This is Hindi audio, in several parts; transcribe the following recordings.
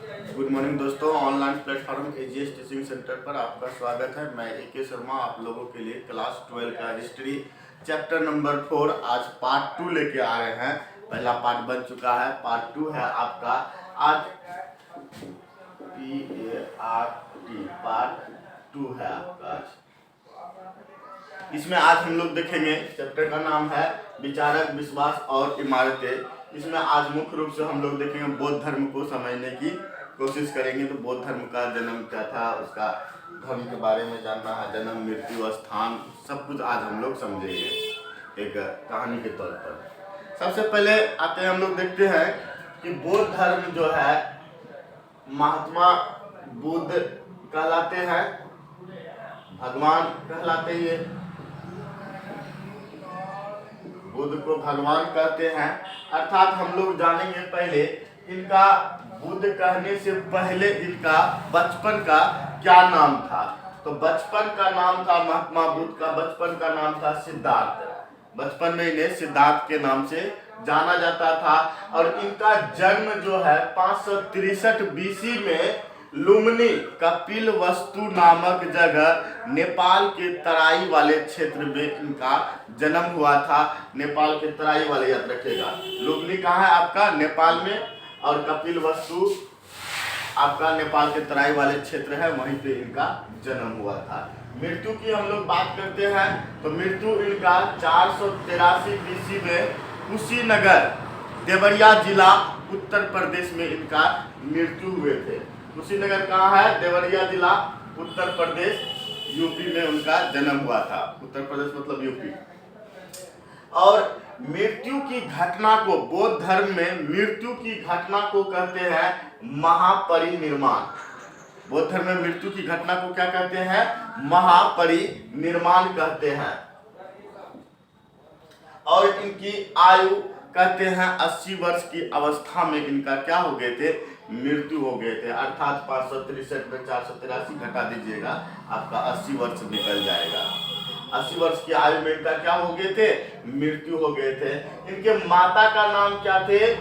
गुड मॉर्निंग दोस्तों, online platform AGS teaching centre पर आपका स्वागत है। मैं ए के शर्मा आप लोगों के लिए क्लास 12 का हिस्ट्री चैप्टर नंबर 4 आज पार्ट 2 लेके आ रहे हैं। पहला पार्ट बन चुका है, पार्ट 2 है आपका आज पार्ट 2 है आपका आज। इसमें आज हम लोग देखेंगे, चैप्टर का नाम है विचारक, विश्वास और इमारतें। इसमें आज मुख्य रूप से हम लोग देखेंगे बौद्ध धर्म को समझने की कोशिश करेंगे। तो बौद्ध धर्म का जन्म क्या था, उसका धर्म के बारे में जानना है, जन्म, मृत्यु, स्थान, सब कुछ आज हम लोग समझेंगे एक कहानी के तौर पर। सबसे पहले आते हैं, हम लोग देखते हैं कि बौद्ध धर्म जो है महात्मा बुद्ध कहलाते हैं, भगवान कहलाते हैं, बुद्ध को भगवान कहते हैं। अर्थात हम लोग जानेंगे पहले इनका बुद्ध कहने से पहले इनका बचपन का क्या नाम था। तो बचपन का नाम था महात्मा बुद्ध का बचपन का नाम था सिद्धार्थ। बचपन में इन्हें सिद्धार्थ के नाम से जाना जाता था। और इनका जन्म जो है 563 बीसी में लुम्बिनी कपिलवस्तु नामक जगह नेपाल के तराई वाले क्षेत्र में इनका जन्म हुआ था। नेपाल के तराई वाले, याद रखिएगा, लुम्बिनी कहाँ है आपका, नेपाल में, और कपिलवस्तु आपका नेपाल के तराई वाले क्षेत्र है, वहीं पे इनका जन्म हुआ था। मृत्यु की हम लोग बात करते हैं तो मृत्यु इनका 483 बीसी में कुशीनगर, देवरिया जिला, उत्तर प्रदेश में इनका मृत्यु हुए थे। कुशीनगर कहाँ है, देवरिया जिला, उत्तर प्रदेश, यूपी में उनका जन्म हुआ था। उत्तर प्रदेश मतलब यूपी। और मृत्यु की घटना को, बौद्ध धर्म में मृत्यु की घटना को कहते हैं महापरिनिर्वाण। बौद्ध धर्म में मृत्यु की घटना को क्या कहते हैं, महापरिनिर्वाण कहते हैं। और इनकी आयु कहते हैं 80 वर्ष की अवस्था में इनका क्या हो गए थे, मृत्यु हो गए थे। अर्थात 563 में 483 घटा दीजिएगा, आपका 80 वर्ष निकल जाएगा। 80 वर्ष की आयु में इनका क्या हो गए थे, मृत्यु हो गए थे। इनके माता का नाम क्या थे,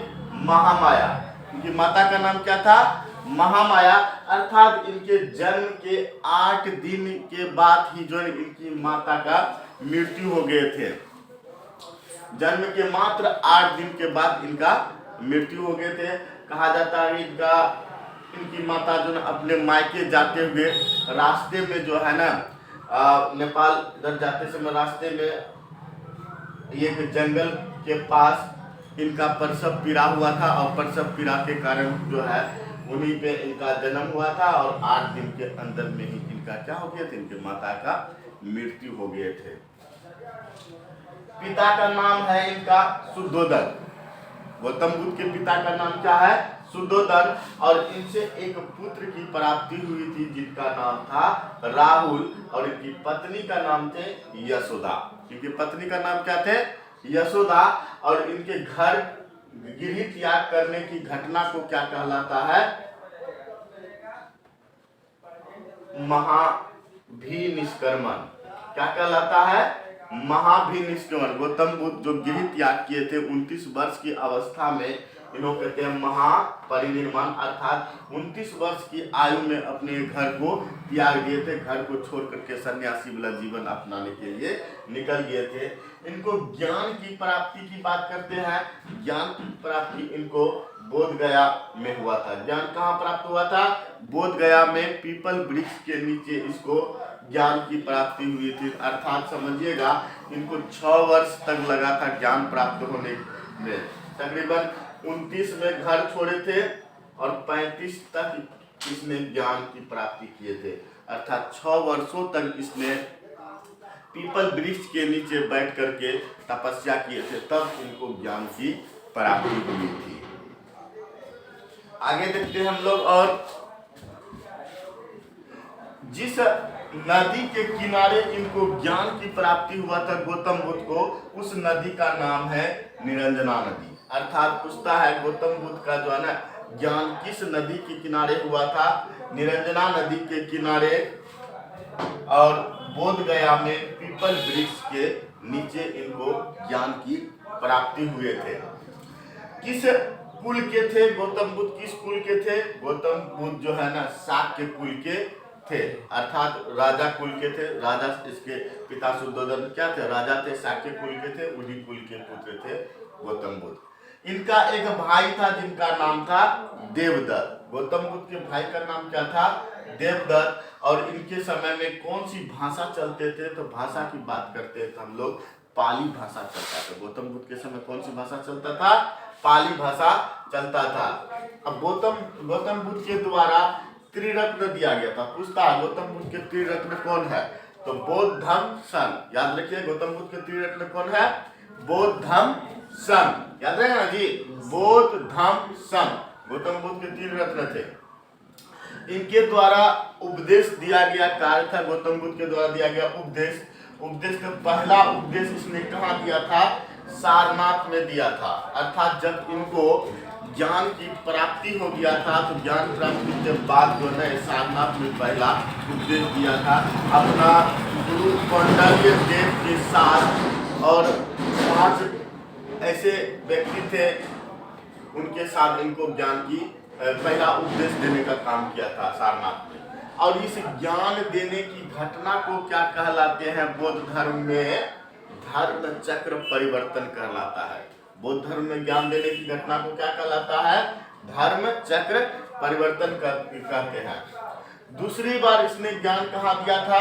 महामाया। इनकी माता का नाम क्या था, महामाया। अर्थात इनके जन्म के 8 दिन के बाद ही जो इनकी माता का मृत्यु हो गए थे। जन्म के मात्र 8 दिन के बाद इनका मृत्यु हो गए थे। कहा जाता है इनकी माता जो अपने मायके जाते हुए रास्ते में जो है ना, नेपाल इधर जाते समय रास्ते में एक जंगल के पास इनका प्रसव पीड़ा हुआ था, और प्रसव पीड़ा के कारण जो है उन्हीं पे इनका जन्म हुआ था। और 8 दिन के अंदर में ही इनका क्या हो गया था, इनके माता का मृत्यु हो गए थे। पिता का नाम है इनका शुद्धोदन। गौतम बुद्ध के पिता का नाम क्या है, शुद्धोदन। और इनसे एक पुत्र की प्राप्ति हुई थी जिनका नाम था राहुल, और इनकी पत्नी का नाम थे यशोदा। इनकी पत्नी का नाम क्या थे, यशोदा। और इनके घर गृह त्याग करने की घटना को क्या कहलाता है, महाभिनिष्क्रमण। क्या कहलाता है, महाभिनिष्क्रमण। गौतम बुद्ध जो गृह त्याग किए थे 29 वर्ष की अवस्था में, इन्हों कहते हैं महापरिनिर्वाण। अर्थात 29 वर्ष की आयु में अपने घर को त्याग दिए थे, घर को छोड़ करके सन्यासी वाला जीवन अपनाने के लिए निकल गए थे। इनको ज्ञान की प्राप्ति की बात करते हैं। ज्ञान की प्राप्ति इनको बोध गया में हुआ था। ज्ञान कहाँ प्राप्त हुआ था, बोध गया में, पीपल वृक्ष के नीचे इसको ज्ञान की प्राप्ति हुई थी। अर्थात समझिएगा इनको 6 वर्ष तक लगा था ज्ञान प्राप्त होने में। तकरीबन 29 में घर छोड़े थे और 35 तक इसने ज्ञान की प्राप्ति किए थे। अर्थात 6 वर्षों तक इसने पीपल वृक्ष के नीचे बैठ करके तपस्या किए थे, तब इनको ज्ञान की प्राप्ति हुई थी। आगे देखते हैं हम लोग। और जिस नदी के किनारे इनको ज्ञान की प्राप्ति हुआ था गौतम बुद्ध को, उस नदी का नाम है निरंजना नदी। अर्थात पूछता है गौतम बुद्ध का जो है ना ज्ञान किस नदी के किनारे हुआ था, निरंजना नदी के किनारे, और बोध गया में पीपल वृक्ष के नीचे इनको ज्ञान की प्राप्ति हुए थे। किस कुल के थे गौतम बुद्ध, किस कुल के थे? गौतम बुद्ध जो है ना शाक्य कुल के थे, अर्थात राजा कुल के थे। राजा, इसके पिता शुद्धोधन क्या थे? राजा थे, शाक्य कुल के थे, उन्हीं कुल के पुत्र थे गौतम बुद्ध। इनका एक भाई था जिनका नाम था देवदत्त। गौतम बुद्ध के भाई का नाम क्या था? देवदत्त। और इनके समय में कौन सी भाषा चलते थे? तो भाषा की बात करते हैं तो हम लोग पाली भाषा चलता था। गौतम बुद्ध के समय कौन सी भाषा चलता था? पाली भाषा चलता था। अब गौतम बुद्ध के द्वारा त्रिरत्न दिया गया था। पूछता गौतम बुद्ध के त्रिरत्न कौन है? तो बौद्ध, धम्म, संघ। याद रखिए गौतम बुद्ध के त्रिरत्न कौन है? बौद्ध, धम्म, संघ। याद रखेगा ना जी, बौद्ध, धम्म, संघ गौतम बुद्ध के तीन रत्न थे। इनके द्वारा उपदेश दिया गया कार्य था। गौतम बुद्ध के द्वारा दिया गया उपदेश का पहला उपदेश इसने कहाँ दिया था? सारनाथ में दिया था। अर्थात जब इनको ज्ञान की प्राप्ति हो गया था तो ज्ञान प्राप्ति के बाद जो है सारनाथ में पहला उपदेश दिया था अपना गुरु कौंडल्य देव के साथ। और 5 ऐसे व्यक्ति थे, उनके साथ इनको ज्ञान की पहला उपदेश देने का काम किया था सारनाथ में। और इस ज्ञान देने की घटना को क्या कहलाते हैं? बौद्ध धर्म में धर्म चक्र परिवर्तन कहलाता है। बौद्ध धर्म में ज्ञान देने की घटना को क्या कहलाता है? धर्म चक्र परिवर्तन कहते हैं। दूसरी बार इसने ज्ञान कहाँ दिया था?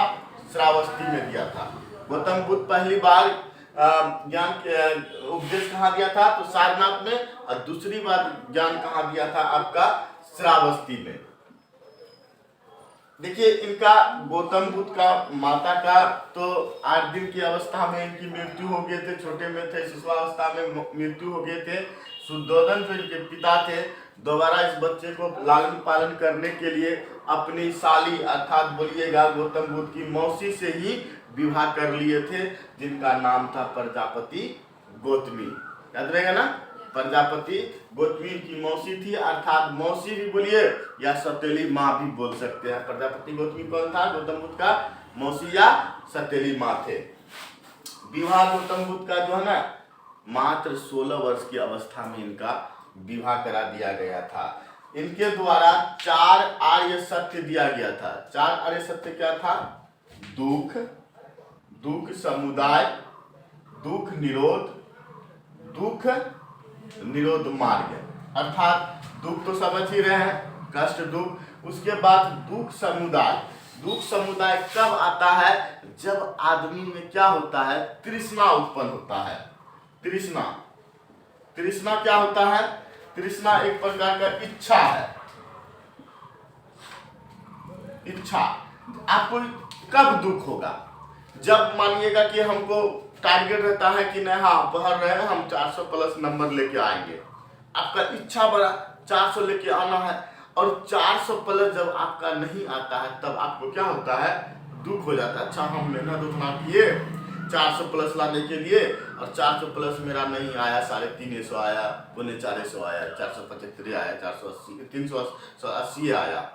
श्रावस्ती में दिया था। गौतम बुद्ध पहली बार ज्ञान उपदेश कहाँ दिया था? तो सारनाथ में। और दूसरी बार ज्ञान कहाँ दिया था? आपका श्रावस्ती में। देखिए इनका गौतम बुद्ध का माता का तो 8 दिन की अवस्था में इनकी मृत्यु हो गई थे, छोटे में थे, शिशुअवस्था में मृत्यु हो गए थे। शुद्धोधन जो इनके पिता थे दोबारा इस बच्चे को लालन पालन करने के लिए अपनी साली अर्थात बोलिएगा गौतम बुद्ध की मौसी से ही विवाह कर लिए थे, जिनका नाम था प्रजापति गौतमी। याद रहेगा ना? प्रजापति गौतमी की मौसी थी, अर्थात मौसी भी बोलिए या सौतेली माँ भी बोल सकते हैं। प्रजापति गौतमी कौन था? गौतम बुद्ध का मौसी या सौतेली माँ थे। विवाह गौतम बुद्ध का जो है ना मात्र 16 वर्ष की अवस्था में इनका विवाह करा दिया गया था। इनके द्वारा 4 आर्य सत्य दिया गया था। 4 आर्य सत्य क्या था? दुख, दुख समुदाय, दुख निरोध, दुख निरोध मार्ग। अर्थात दुख तो समझ ही रहे हैं, कष्ट दुख। उसके बाद दुख समुदाय। दुख समुदाय कब आता है? जब आदमी में क्या होता है? तृष्णा उत्पन्न होता है। तृष्णा क्या होता है? तृष्णा एक प्रकार का इच्छा है। इच्छा आपको कब दुख होगा? जब मानिएगा कि हमको टारगेट रहता है कि नहीं हाँ पढ़ रहे हैं हम 400 प्लस नंबर लेके आएंगे, आपका इच्छा बड़ा 400 लेके आना है, और 400 प्लस जब आपका नहीं आता है तब आपको क्या होता है? दुख हो जाता है। अच्छा हम मेहनत उतना किए 400 प्लस लाने के लिए और 400 प्लस मेरा नहीं आया, 350 आया, 450 आया, 475 आया, 480, 380 आया,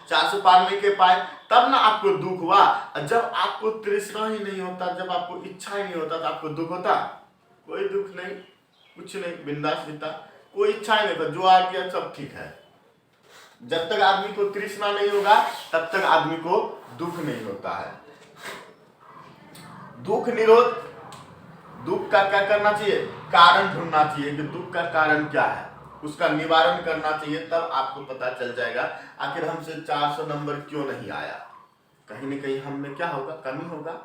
400 पार नहीं के पाए, तब ना आपको दुख हुआ। जब आपको तृष्णा ही नहीं होता, जब आपको इच्छा ही नहीं होता तो आपको दुख होता? कोई दुख नहीं, कुछ नहीं, बिंदास जीता, कोई इच्छा ही नहीं था, जो आ गया सब ठीक है। जब तक आदमी को तृष्णा नहीं होगा तब तक आदमी को दुख नहीं होता है। दुख निरोध, दुख का क्या करना चाहिए? कारण ढूंढना चाहिए कि दुख का कारण क्या है, उसका निवारण करना चाहिए। तब आपको पता चल जाएगा आखिर हमसे 400 नंबर क्यों नहीं आया। कहीं न कहीं हम में क्या होगा? कमी होगा,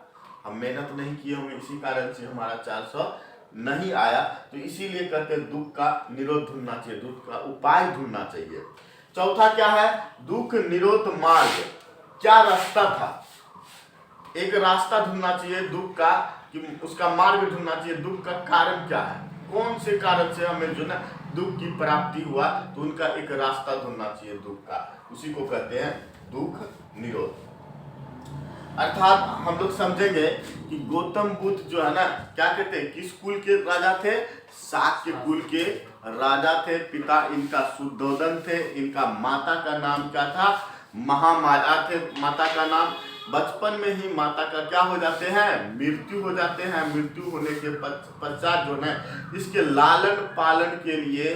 हम मेहनत नहीं किए होंगे, इसी कारण से हमारा 400 नहीं आया। तो इसीलिए कहते हैं दुख का निरोध ढूंढना चाहिए, दुख का उपाय ढूंढना चाहिए। चौथा क्या है? दुख निरोध मार्ग। क्या रास्ता था? एक रास्ता ढूंढना चाहिए दुख का, कि उसका मार्ग ढूंढना चाहिए। दुख का कारण क्या है? कौन से कारण से हमें जो ना दुख की प्राप्ति हुआ, तो उनका एक रास्ता ढूंढना चाहिए दुख का। उसी को कहते हैं दुख निरोध। अर्थात हम लोग समझेंगे कि गौतम बुद्ध जो है ना क्या कहते हैं, किस कुल के राजा थे? शाक्य कुल के राजा थे। पिता इनका शुद्धोधन थे। इनका माता का नाम क्या था? महामाया थे माता का नाम। बचपन में ही माता का क्या हो जाते हैं? मृत्यु हो जाते हैं। मृत्यु होने के पश्चात जो है इसके लालन पालन के लिए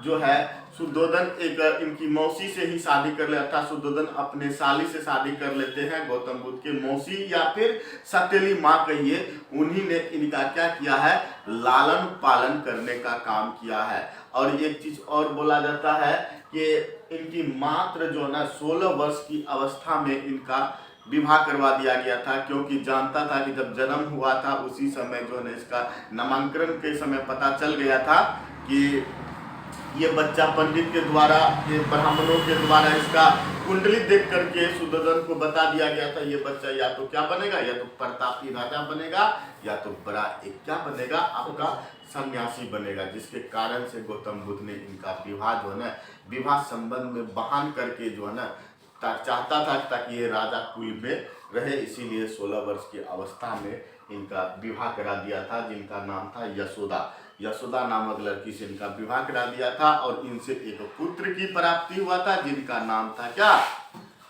जो है शुद्धोधन एक इनकी मौसी से ही शादी कर ले, अर्थात शुद्धोधन अपने साली से शादी कर लेते हैं। गौतम बुद्ध के मौसी या फिर सतीली माँ कहिए, उन्हीं ने इनका क्या किया है, लालन पालन करने का काम किया है। और एक चीज और बोला जाता है कि इनकी मात्र जो है ना 16 वर्ष की अवस्था में इनका विवाह करवा दिया गया था, क्योंकि जानता था कि जब जन्म हुआ था उसी समय जो है इसका नामांकन के समय पता चल गया था कि ये बच्चा पंडित के द्वारा, ये ब्राह्मणों के द्वारा इसका कुंडली देख करके शुद्धोधन को बता दिया गया था ये बच्चा या तो क्या बनेगा, या तो प्रतापी राजा बनेगा, या तो बड़ा एक क्या बनेगा, आपका सन्यासी बनेगा। जिसके कारण से गौतम बुद्ध ने इनका विवाह जो है ना विवाह संबंध में बहान करके जो है ना चाहता था ताकि ये राजा कुल में रहे, इसीलिए 16 वर्ष की अवस्था में इनका विवाह करा दिया था, जिनका नाम था यशोदा। यशोदा नामक लड़की से इनका विवाह करा दिया था और इनसे एक पुत्र की प्राप्ति हुआ था, जिनका नाम था क्या,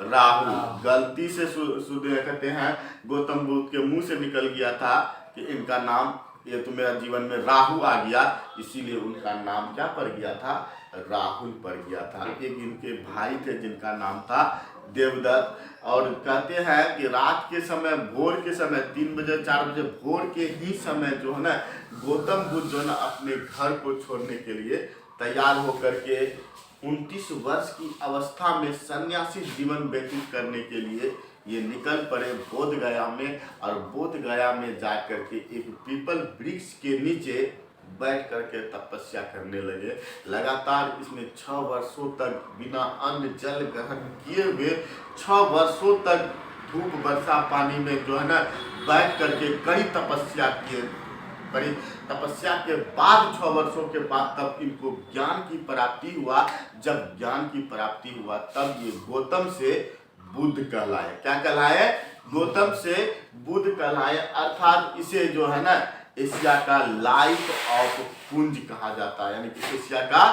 राहु। गलती से कहते हैं गौतम बुद्ध के मुंह से निकल गया था कि इनका नाम, ये तो मेरा जीवन में राहु आ गया, इसीलिए उनका नाम क्या पड़ गया था, राहुल पड़ गया था। एक इनके भाई थे जिनका नाम था देवदत्त। और कहते हैं कि रात के समय, भोर के समय 3 बजे 4 बजे भोर के ही समय जो है ना गौतम बुद्ध जो है ना अपने घर को छोड़ने के लिए तैयार होकर के 29 वर्ष की अवस्था में सन्यासी जीवन व्यतीत करने के लिए ये निकल पड़े बोध गया में। और बोध गया में जाकर के एक पीपल वृक्ष के नीचे बैठ करके तपस्या करने लगे। लगातार इसमें 6 वर्षों तक बिना अन्न जल ग्रहण किए हुए 6 वर्षों तक धूप वर्षा पानी में जो है ना बैठ करके कड़ी तपस्या किए। कड़ी तपस्या के बाद 6 वर्षों के बाद तब इनको ज्ञान की प्राप्ति हुआ। जब ज्ञान की प्राप्ति हुआ तब ये गौतम से बुद्ध कहलाए। क्या कहलाए, गौतम से बुद्ध कहलाए। अर्थात इसे जो है ना एशिया का लाइट ऑफ पुंज कहा जाता है, यानी कि एशिया का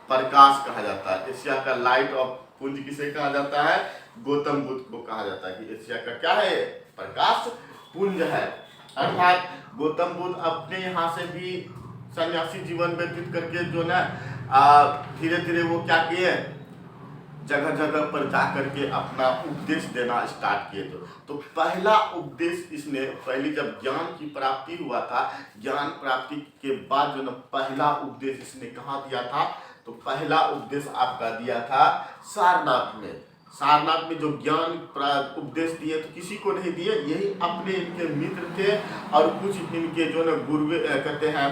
प्रकाश कहा जाता है। एशिया का लाइट ऑफ पुंज किसे कहा जाता है, गौतम बुद्ध को कहा जाता है कि एशिया का क्या है, प्रकाश पुंज है। अर्थात गौतम बुद्ध अपने यहाँ से भी सन्यासी जीवन व्यतीत करके जो ना धीरे धीरे वो क्या किए, जगह जगह पर जा करके अपना उपदेश देना स्टार्ट किए। तो पहला उपदेश इसने, पहली जब ज्ञान की प्राप्ति हुआ था, ज्ञान प्राप्ति के बाद जो ना पहला उपदेश इसने कहाँ दिया था, तो पहला उपदेश आपका दिया था सारनाथ में। सारनाथ में जो ज्ञान उपदेश दिए तो किसी को नहीं दिए, यही अपने इनके मित्र थे और कुछ इनके जो ना गुरु कहते हैं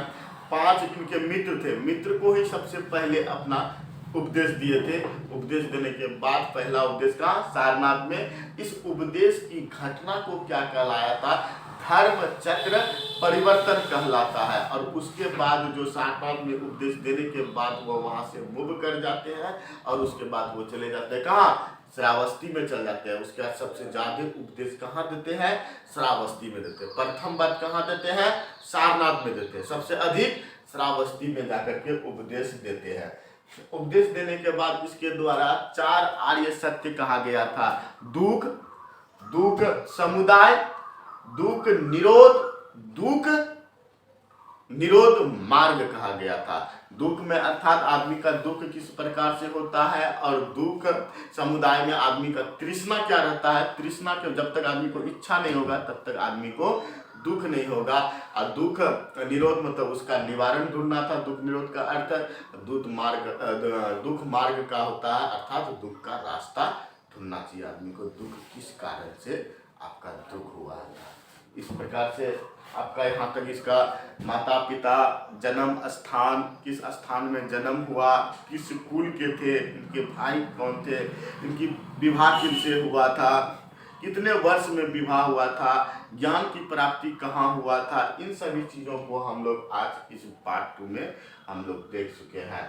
5 इनके मित्र थे, मित्र को ही सबसे पहले अपना उपदेश दिए थे। उपदेश देने के बाद पहला उपदेश का सारनाथ में, इस उपदेश की घटना को क्या कहलाया था, धर्म चक्र परिवर्तन कहलाता है। और उसके बाद जो सारनाथ में उपदेश देने के बाद वो वहां से मूव कर जाते हैं और उसके बाद वो चले जाते हैं कहाँ, श्रावस्ती में चल जाते हैं। उसके बाद सबसे ज्यादा उपदेश कहाँ देते हैं, श्रावस्ती में देते हैं। प्रथम बात कहाँ देते हैं, सारनाथ में देते हैं। सबसे अधिक श्रावस्ती में जाकर के उपदेश देते हैं। उपदेश देने के बाद इसके द्वारा 4 आर्य सत्य कहा गया था। दुख, दुख समुदाय, दुख निरोध, दुख निरोध मार्ग कहा गया था। दुख में अर्थात आदमी का दुख किस प्रकार से होता है, और दुख समुदाय में आदमी का तृष्णा क्या रहता है। तृष्णा के जब तक आदमी को इच्छा नहीं होगा तब तक आदमी को दुख नहीं होगा। और दुख निरोध मतलब उसका निवारण ढूंढना था। दुख निरोध का अर्थ दुख मार्ग का होता है, अर्थात दुख का रास्ता ढूंढना चाहिए आदमी को। दुख किस कारण से आपका दुख हुआ है, इस प्रकार से आपका यहाँ तक इसका माता पिता, जन्म स्थान, किस स्थान में जन्म हुआ, किस कुल के थे, इनके भाई कौन थे, इनकी विवाह किनसे हुआ था, कितने वर्ष में विवाह हुआ था, ज्ञान की प्राप्ति कहाँ हुआ था, इन सभी चीज़ों को हम लोग आज इस पार्ट 2 में हम लोग देख चुके हैं।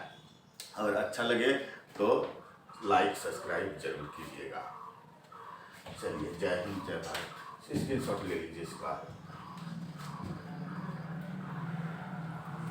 अगर अच्छा लगे तो लाइक सब्सक्राइब जरूर कीजिएगा। चलिए, जय हिंद, जय भारत। स्क्रीनशॉट ले लीजिए इसका।